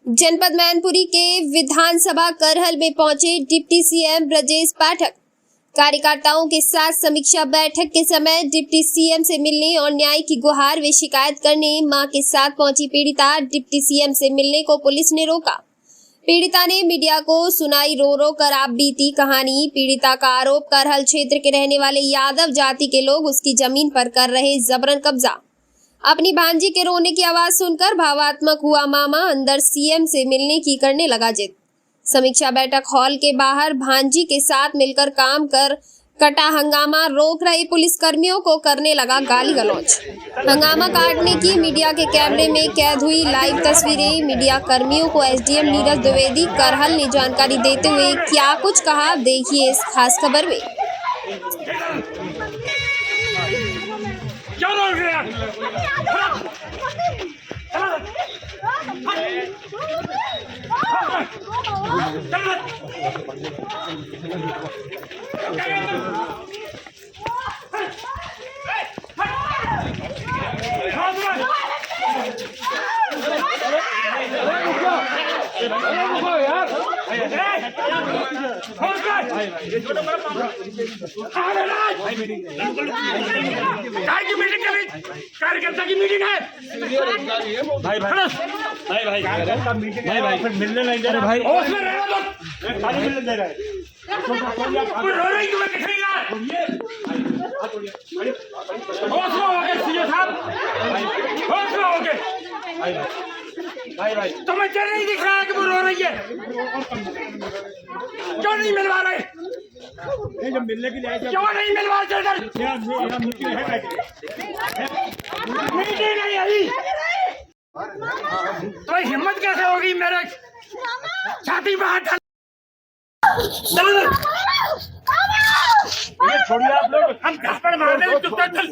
जनपद मैनपुरी के विधानसभा करहल में पहुंचे डिप्टी सीएम ब्रजेश पाठक। कार्यकर्ताओं के साथ समीक्षा बैठक के समय डिप्टी सीएम से मिलने और न्याय की गुहार व शिकायत करने मां के साथ पहुंची पीड़िता डिप्टी सीएम से मिलने को पुलिस ने रोका। पीड़िता ने मीडिया को सुनाई रो रो कर आप बीती कहानी। पीड़िता का आरोप करहल क्षेत्र के रहने वाले यादव जाति के लोग उसकी जमीन पर कर रहे जबरन कब्जा। अपनी भांजी के रोने की आवाज सुनकर भावात्मक हुआ मामा अंदर सीएम से मिलने की करने लगा जिद। समीक्षा बैठक हॉल के बाहर भांजी के साथ मिलकर काम कर कटा हंगामा रोक रहे पुलिस कर्मियों को करने लगा गाली गलौज। हंगामा काटने की मीडिया के कैमरे में कैद हुई लाइव तस्वीरें। मीडिया कर्मियों को एसडीएम नीरज द्विवेदी करहल ने जानकारी देते हुए क्या कुछ कहा, देखिए इस खास खबर में। कार्यकर्ता की मीटिंग है भाई भाई भाई भाई भाई भाई फिर मिलने नहीं दे रहे भाई उसमें रहना तो खाली मिलने दे रहे रो रही तुम्हें दिख रही है हौसला हो गया सीओ साहब हौसला हो गया भाई भाई तुम्हें चल नहीं दिख रहा है कि वो रो रही है क्यों नहीं मिलवा रहे जब मिलने के लिए क्यों नहीं मिलवा रहे मीटिंग नहीं आई तो हिम्मत कैसे होगी मेरे छाती में हाथ छोड़िए आप लोग हम घर पर मार देंगे चुपचाप चल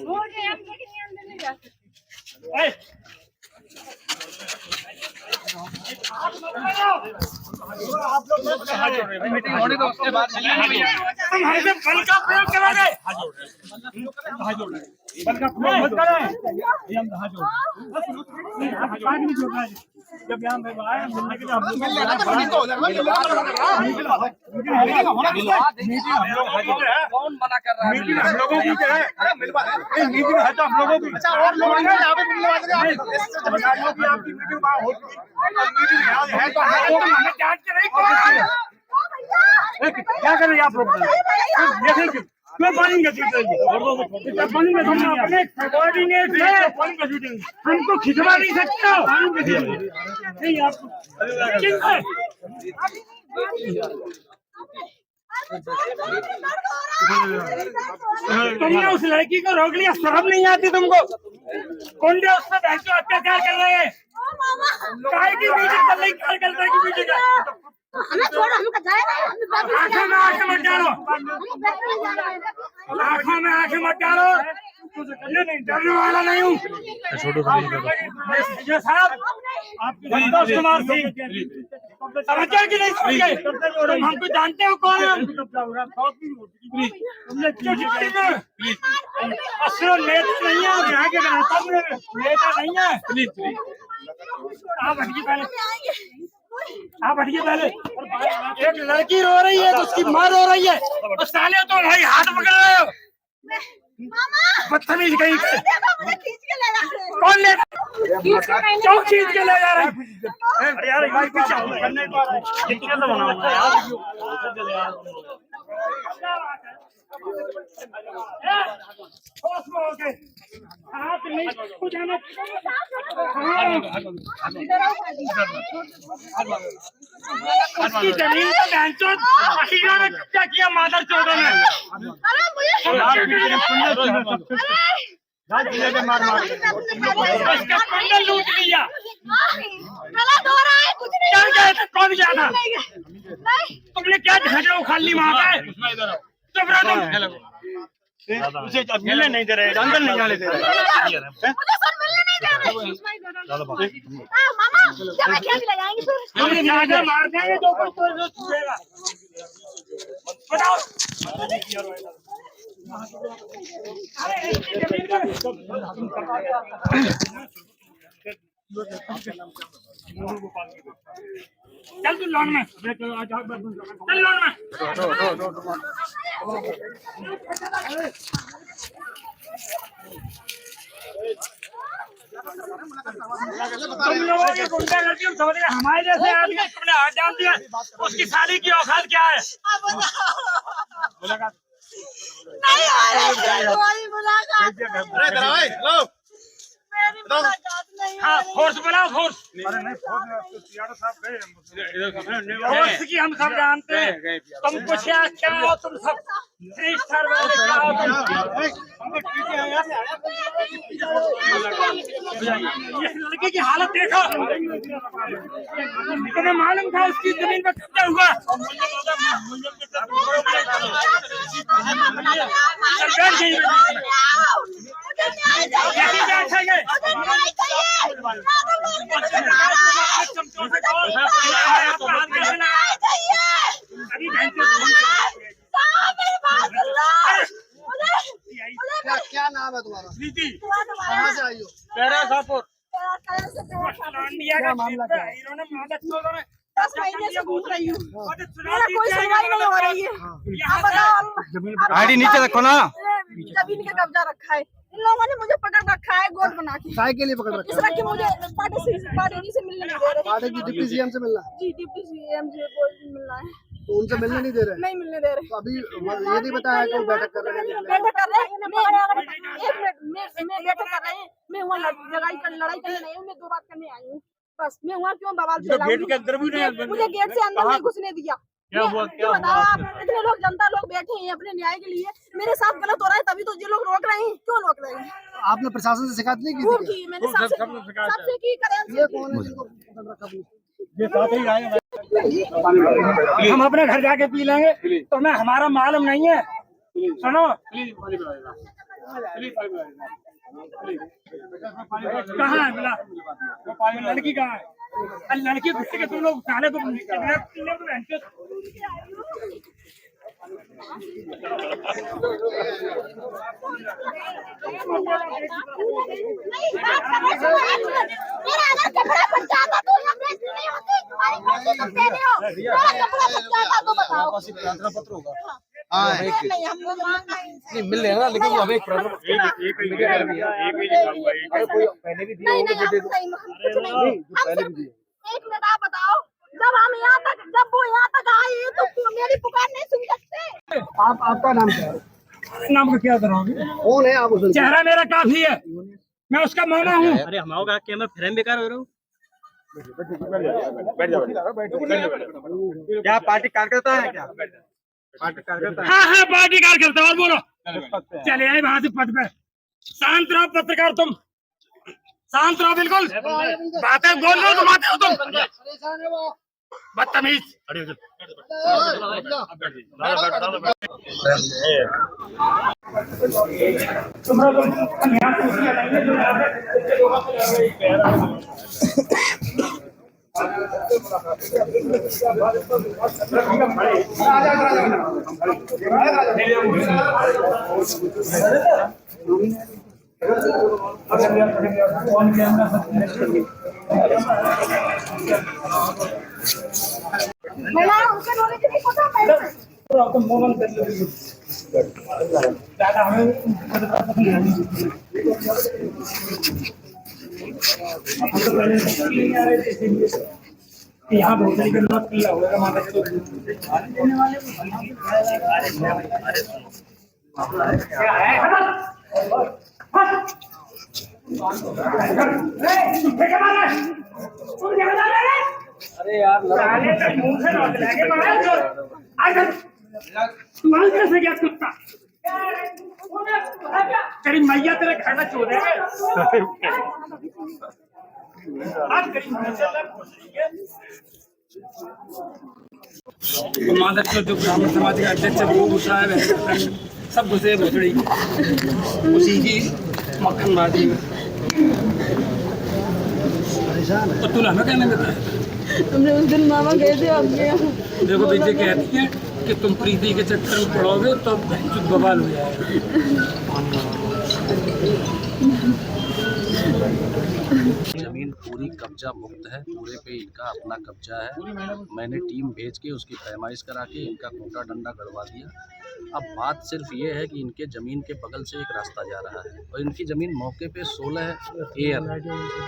आप लोग मीटिंग होने दो उसके बाद तुम हमसे बल का प्रयोग करोगे बल का प्रयोग मत करें हम हाथ जोड़ जब यहाँ पे आए मिलने के लिए हम लोग कौन मना कर रहा है मीटिंग हम लोगों की है मीटिंग है तो हम लोगों की अच्छा और लोग हैं यहाँ पे मिलने वाले हैं आपकी मीटिंग वहाँ होती है तो हमें जांच कर रही क्या कर रहे हैं आप लोग क्यों बनेंगे अपने कोऑर्डिनेट हमको खिंचवा नहीं सकते नहीं आप तुमने उस लड़की को रोक लिया, शर्म नहीं आती तुमको? कौन दे उससे बहस अत्याचार कर रहे हैं? काय की मीटिंग कर रही कार्यकर्ता की मीटिंग है आंखों में आंखें मत डालो, आंखों में आंखें मत डालो। ये नहीं डरने वाला नहीं हूँ साहब। आपके संतोष कुमार सिंह समझे कि नहीं समझे? तुम हमको जानते हो कौन है? असर नेता नहीं है यहाँ के नेता नहीं है। आप हटिए पहले एक लड़की रो रही है तो उसकी माँ रो रही है और साले तो भाई हाथ पकड़ रहे हो बदतमीज कहीं कौन ले क्यों खींच के ले जा रहे हैं यार भाई कुछ करने तो बनाऊंगा यार उसकी जमीन का कब्जा किया मादर चौधरी ने मार इसका कुंडल लूट लिया। क्या गया था? कौन गया था? तुमने क्या झगड़ा उखाड़ ली वहाँ पे? चुप रहो तुम। उसे मिलने नहीं दे रहे, अंदर नहीं जाने दे रहे। मार देंगे जो कुछ छूटेगा। बताओ चल तू लॉन में, चल लॉन में। तुम लोगों की गुंडागर्दी हम समझ रहे, हमारे जैसे आदमी तुमने हाथ डाल दिया, उसकी साली की औकात क्या है? मुलाकात नहीं हो रही मुलाकात। हाँ, फोर्स बनाओ, फोर्स। फोर्स की हम सब जानते हैं। तुम कुछ क्या हो, तुम सब 3 स्टार वाले क्या हो तुम? इस लड़के की हालत देखो। तुम्हें मालूम था उसकी जमीन पर कब्जा हुआ? क्या नाम है तुम्हारा? नीति, कहाँ से आई हो? पैरासापुर। क्या मामला क्या है? 10 महीने से घूम रही हूँ, मेरा कोई सुनवाई नहीं हो रही है। आप बताओ, आईडी नीचे रखो ना। जमीन का कब्जा रखा है इन लोगों ने, मुझे पकड़ रखा है गोद बना के। काय के लिए पकड़ रखा इस तरह की मुझे पार्टी से मिलने नहीं दे रहे। पार्टी की डिप्टी सीएम से मिलना? जी डिप्टी सीएम से कोई मिलना है, तो उनसे मिलने नहीं दे रहे? नहीं मिलने दे रहे। तो अभी ये नहीं बताया कि वो बैठक कर रहे हैं? बैठक कर रहे हैं, एक मिनट मैं बैठक कर रहे हैं। मैं वहाँ लड़ाई करने नहीं हूँ, मैं 2 बात करने आई हूँ बस। मैं वहाँ क्यों बवाल फैलाऊंगी? मुझे गेट से अंदर नहीं घुसने दिया। क्या हुआ? बताओ आप, इतने लोग जनता लोग बैठे हैं अपने न्याय के लिए, मेरे साथ गलत हो रहा है तभी तो ये लोग रोक रहे हैं। क्यों रोक रहे हैं? आपने प्रशासन से शिकायत नहीं की खूब थी? की मैंने सबसे की करें। ये कौन है जिनको पकड़ रखा आपने? हम अपने घर जाके पी लेंगे, तो मैं हमारा मालूम नहीं है। सुनो, कहाँ है मिला? लड़की कहाँ है? लड़की घुसके तुम लोग साले को मेरा अगर कपड़ा फट जाता तो हमने नहीं होती, तुम्हारी मर्जी तुम दे रहे हो। मेरा कपड़ा फट जाता तो बताओ। पत्र होगा। हाँ, नहीं हम लोग मांग रहे हैं। नहीं मिल रहे हैं ना, लेकिन वो हमें पहले भी दिए होंगे बेटे को। एक मिनट आप बताओ, जब हम यहाँ तक, जब वो यहाँ तक आए तो मेरी पुकार नहीं सुन सकते? आपका नाम क्या है? नाम का क्या करोगे? कौन है आप? उसे चेहरा मेरा काफी है, मैं उसका मौना हूँ। अरे हम आओगे क्या, मैं फ्रेम बेकार हो रहा हूँ? क्या पार्टी कार्यकर्ता है क्या? पार्टी कार्यकर्ता है? हाँ हाँ पार्टी कार्यकर्ता। और बोलो, चले आए वहां से पद पे। शांत रहो पत्रकार, तुम शांत रहो बिल्कुल। बातें बोल रहे हो तुम, आते हो तुम बदतमीज। मैं उनके नॉलेज नहीं पता पहले। यहाँ भोजन के बाद किया होगा माता जी। अरे यार कैसे गया कुत्ता? तेरी मैया तेरे घर में चो देंगे। माधव जो ब्राह्मण समाज का अध्यक्ष वो घुसा है, सब घुसे भोसड़ी उसी की मक्खन बाजी में। तो तू हमें कहने देता है? हमने उस दिन मामा गए थे आपके यहाँ। देखो बेटे कहती है कि तुम प्रीति के चक्कर में पड़ोगे तो बवाल हो जाएगा। जमीन पूरी कब्जा मुक्त है, पूरे पे इनका अपना कब्जा है। मैंने टीम भेज के उसकी पैमाइश करा के इनका खूंटा डंडा गड़वा दिया। अब बात सिर्फ ये है कि इनके ज़मीन के बगल से एक रास्ता जा रहा है और इनकी ज़मीन मौके पे 16 एयर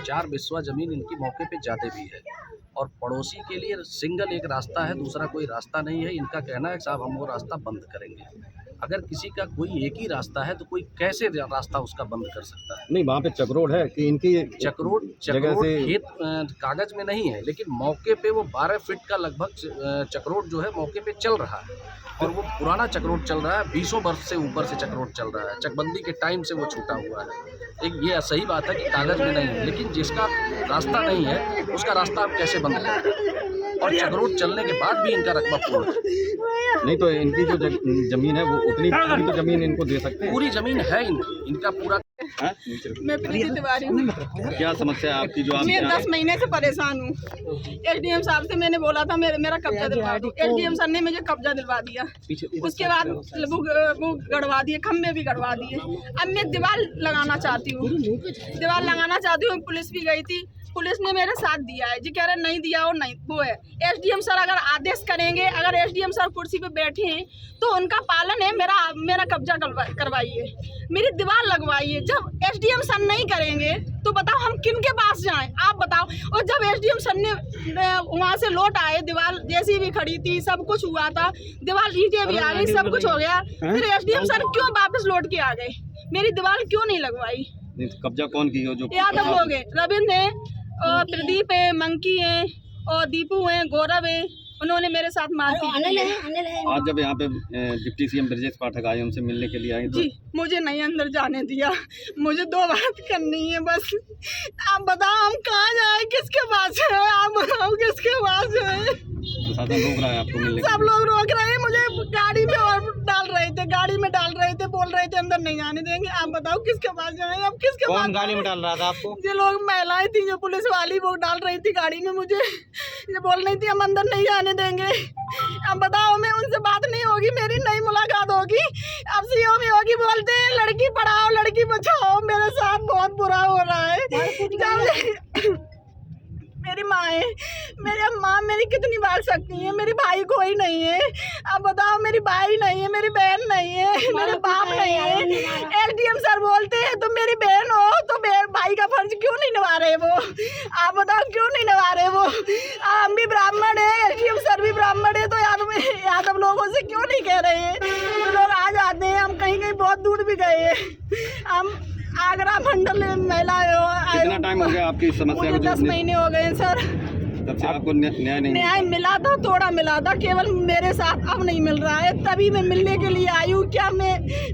4 बिस्वा ज़मीन इनकी मौके पे ज़्यादा भी है और पड़ोसी के लिए सिंगल एक रास्ता है, दूसरा कोई रास्ता नहीं है। इनका कहना है साहब हम वो रास्ता बंद करेंगे। अगर किसी का कोई एक ही रास्ता है तो कोई कैसे रास्ता उसका बंद कर सकता है? नहीं, वहाँ पे चक्रोड है कि इनकी चक्रोड से खेत कागज में नहीं है, लेकिन मौके पे वो 12 फीट का लगभग चक्रोड जो है मौके पे चल रहा है और वो पुराना चक्रोड चल रहा है, 20 वर्ष से ऊपर से चक्रोड चल रहा है। चकबंदी के टाइम से वो छूटा हुआ है। एक ये सही बात है कि कागज में नहीं है, लेकिन जिसका रास्ता नहीं है उसका रास्ता आप कैसे बंद करें? और चक्रोड चलने के बाद भी इनका रकबा पूर्ण है। नहीं तो इनकी जो जमीन है वो उतनी पूरी तो जमीन इनको दे सकते हैं। पूरी जमीन है इनका पूरा। मैं प्रीति तिवारी हूँ। क्या समस्या है आपकी जो आप? मैं 10 महीने से परेशान हूँ। एसडीएम साहब से मैंने बोला था मेरा कब्जा दिलवा दो। एसडीएम सर ने मुझे कब्जा दिलवा दिया। उसके बाद वो गड़वा दिए, खम्भे भी गड़वा दिए। अब मैं दीवार लगाना चाहती हूँ। पुलिस भी गई थी, पुलिस ने मेरे साथ दिया है जी, कह रहे नहीं दिया और नहीं वो है। एसडीएम सर अगर आदेश करेंगे, अगर एसडीएम सर कुर्सी पे बैठे हैं तो उनका पालन है। मेरा कब्जा करवाइए, मेरी दीवार लगवाइए। जब एसडीएम सर नहीं करेंगे तो बताओ हम किन के पास जाएं? आप बताओ। और जब एसडीएम सर ने वहाँ से लौट आए, दीवार जैसी भी खड़ी थी, सब कुछ हुआ था, दीवार ईंटें भी आ गई, सब कुछ हो गया, फिर एसडीएम सर क्यों वापस लौट के आ गए? मेरी दीवार क्यों नहीं लगवाई? कब्जा कौन की हो? जो यादव लोग हैं, रविंद्र है और प्रदीप है, मंकी है और दीपू है, गौरव है। उन्होंने मेरे साथ मारपीट की है। आज जब यहाँ पे डिप्टी सीएम ब्रजेश पाठक आए, उनसे मिलने के लिए आए तो जी मुझे नहीं अंदर जाने दिया। मुझे 2 बात करनी है बस। आप बताओ हम कहाँ जाए, किसके पास जाए? आप बताओ किसके पास जाए? प्रशासन रोक रहा है आपको मिलने? सब लोग रोक रहे हैं मुझे, गाड़ी में और डाल रहे थे, बोल रहे थे अंदर नहीं जाने देंगे। आप बताओ किसके पास जाए? अब किसके पास? कौन गाड़ी में डाल रहा था आपको? जो लोग महिलाएं थी, जो पुलिस वाली, वो डाल रही थी गाड़ी में मुझे, ये बोल रही थी हम अंदर नहीं जाने देंगे। अब बताओ मैं उनसे बात नहीं होगी, मेरी नई मुलाकात होगी, अब सीओ में होगी। बोलते हैं लड़की पढ़ाओ लड़की बचाओ, मेरे साथ बहुत बुरा हो रहा है। मेरी माँ है, मेरी माँ मेरी कितनी भाग सकती है? मेरी भाई कोई नहीं है। अब बताओ मेरी भाई नहीं है, मेरी बहन नहीं है, मेरे बाप नहीं है। एसडीएम सर बोलते हैं तुम मेरी बहन हो तो भाई का फर्ज क्यों नहीं निभा रहे वो? आप बताओ क्यों नहीं निभा रहे वो? हम भी ब्राह्मण है, एसडीएम सर भी ब्राह्मण है, तो यादव लोगों से क्यों नहीं कह रहे हैं? तो लोग आ जाते हैं, हम कहीं बहुत दूर भी गए हैं। हम आगरा मंडल महिला कितना टाइम हो गया आपकी समस्या? 10 महीने हो गए सर। तब से आपको न्याय मिला था, थोड़ा मिला था, केवल मेरे साथ अब नहीं मिल रहा है। तभी मैं मिलने के लिए आई हूँ। क्या मैं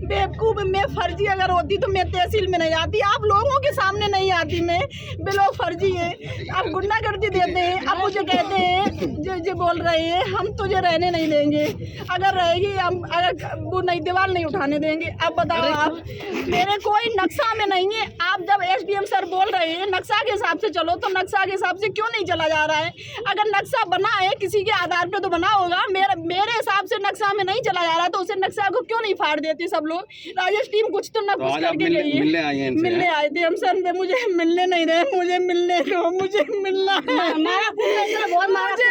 बेवकूफ़? मैं फर्जी अगर होती तो मैं तहसील में नहीं आती, आप लोगों के सामने नहीं आती। मैं लोग फर्जी है, आप गुंडागर्दी देते हैं। अब मुझे कहते हैं जो बोल रहे हैं हम तुझे रहने नहीं देंगे, अगर रहेगी हम अगर वो नहीं दीवार नहीं उठाने देंगे। अब बताओ आप, मेरे कोई नक्शा में नहीं है। आप जब एसडीएम सर बोल रहे हैं नक्शा के हिसाब से चलो, तो नक्शा के हिसाब से क्यों नहीं चला जा रहा है? अगर नक्शा बना है किसी के आधार पे तो बना होगा, मेरे हिसाब से नक्शा में नहीं चला जा रहा, तो उसे नक्शा को क्यों नहीं फाड़ देते सब लोग? राजेश टीम कुछ तो न कुछ करके गई है। मिलने आए थे हम सर, मुझे मिलने नहीं रहे, मुझे मिलने दो, मुझे मिलना है, मुझे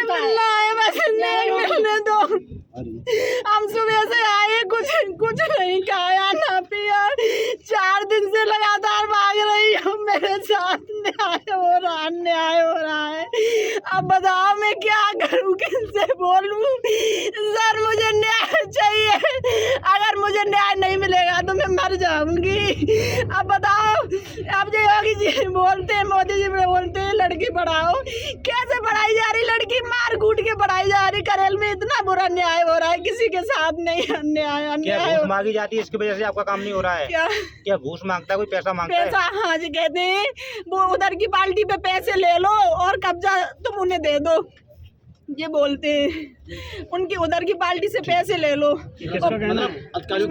मिलना है, बस मिलने दो। हम सुबह से आए, कुछ नहीं खाया ना पिया, 4 दिन से लगातार भाग रही हूँ। मेरे साथ न्याय हो रहा है। अब बताओ मैं क्या करूँ, किससे बोलूँ? सर मुझे न्याय चाहिए, अगर मुझे न्याय नहीं मिलेगा तो मैं मर जाऊंगी। अब बताओ, अब जो योगी जी बोलते हैं, मोदी जी बोलते हैं लड़की पढ़ाओ, कैसे पढ़ाई जा रही लड़की? मार कूट के पढ़ाई जा रही। करेल में इतना बुरा न्याय हो रहा है, किसी के साथ नहीं अन्याय। घूस मांगी जाती है, इसकी वजह से आपका काम नहीं हो रहा है? क्या घूस मांगता है कोई? पैसा मांगता है? हाँ जी, कहते हैं वो उधर की पार्टी पे पैसे ले लो और कब्जा तुम उन्हें दे दो, ये बोलते हैं। उनकी उधर की पार्टी से पैसे ले लो। अधिकारी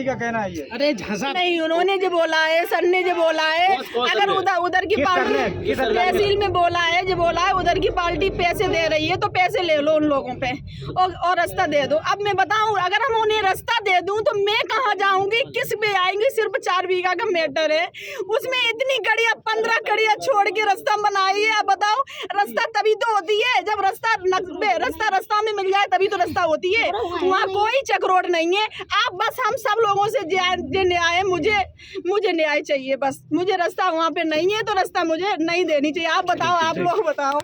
का कहना है ये? अरे झांसा नहीं, उन्होंने जो बोला है, सर ने जो बोला है, अगर उधर की पार्टी तहसील में बोला है, जो बोला है उधर की पार्टी पैसे दे रही है तो पैसे ले लो उन लोगों पे और रास्ता दे दो। अब मैं बताऊं, अगर हम उन्हें रास्ता दे दूं तो मैं कहाँ जाऊंगी, किस पे आएंगे? सिर्फ 4 बीघा का मैटर है, उसमें इतनी गड़िया 15 गड़िया छोड़ के रास्ता बनाई है। अब बताओ, रास्ता तभी तो होती है जब रास्ता में मिल जाए, तभी तो रास्ता होती है। वहाँ कोई चक रोड नहीं है। आप बस हम सब लोगों से न्याय, मुझे न्याय चाहिए। बस मुझे रास्ता वहाँ पे नहीं है, तो रास्ता मुझे नहीं देनी चाहिए। आप बताओ, आप लोग बताओ।